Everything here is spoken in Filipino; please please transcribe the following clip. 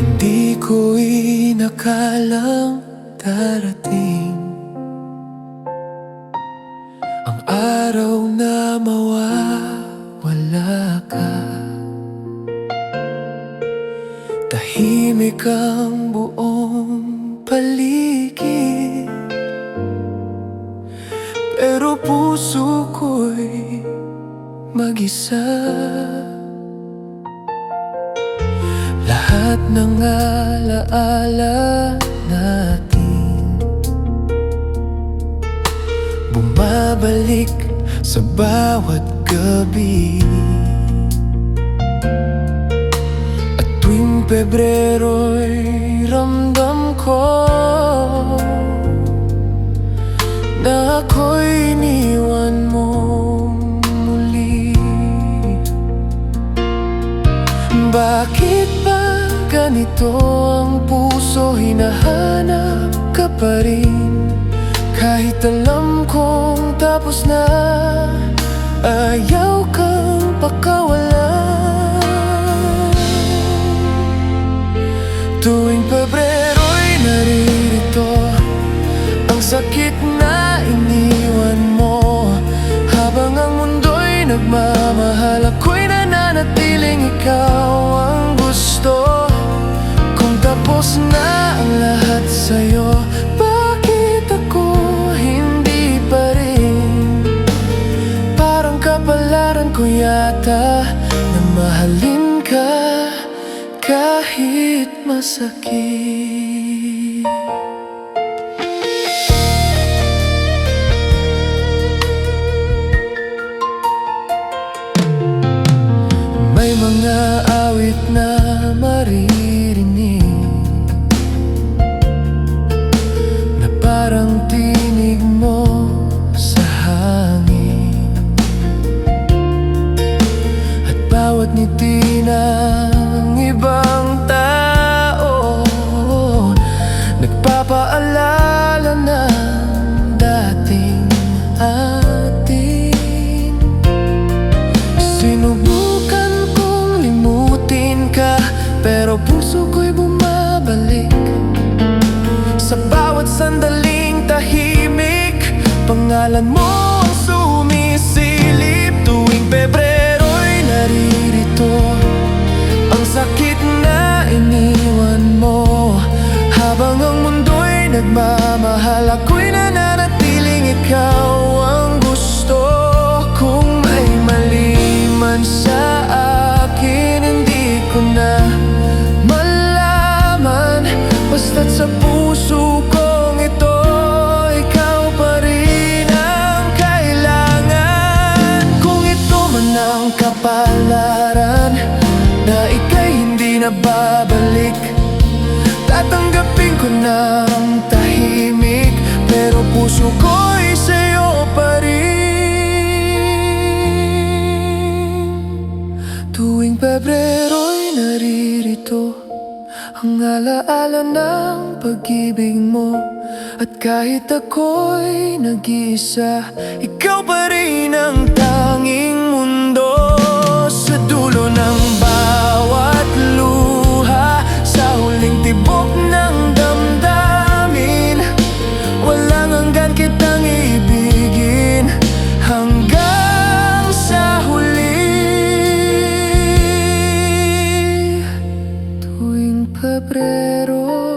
Hindi ko inakalang darating ang araw na mawawala ka. Tahimik ang buong paligid, pero puso ko'y mag-isa. Lahat ng alaala natin bumabalik sa bawat gabi. At tuwing Pebrero'y ramdam ko na ako'y iniwan mong muli. Bakit ba ganito ang puso? Hinahanap ka pa rin kahit alam kong tapos na. Ayaw kang pakawalan. Tuwing Pebrero'y naririto ang sakit na iniwan mo. Habang ang mundo'y nagmamahal, ako'y nananatiling ikaw ang gusto. Kung tapos na ang lahat sa'yo, bakit ako hindi pa rin? Parang kapalaran ko yata na mahalin ka kahit masakit. May mga awit na maririnig na parang tinig mo sa hangin, at bawat ngiti ng ibang tao nagpapaalala ng dating atin. Sinubukan kong limutin ka, pero puso ko'y bumabalik sa bawat sandaling tahimik. Pangalan mo ang sumisilip. Tuwing Pebrero'y naririto ang sakit na iniwan mo. Habang ang mundo'y nagmamahal, ako'y nananatiling ikaw ang gusto. Kung may mali man sa akin, hindi ko na malaman. Basta't sa puso kong ito, ikaw pa rin ang kailangan. Kung ito man ang kapalaran na ika'y hindi na babalik, tatanggapin ko ng tahimik, pero puso ko'y sa'yo pa rin. Tuwing Pebrero'y naririto ang alaala ng pag-ibig mo. At kahit ako'y nag-iisa, ikaw pa rin ang tanging mundo. Sa dulo ng bawat luha, sa huling tibok ng damdamin, walang hanggan kitang ibigin hanggang sa huli. Tuwing Pebrero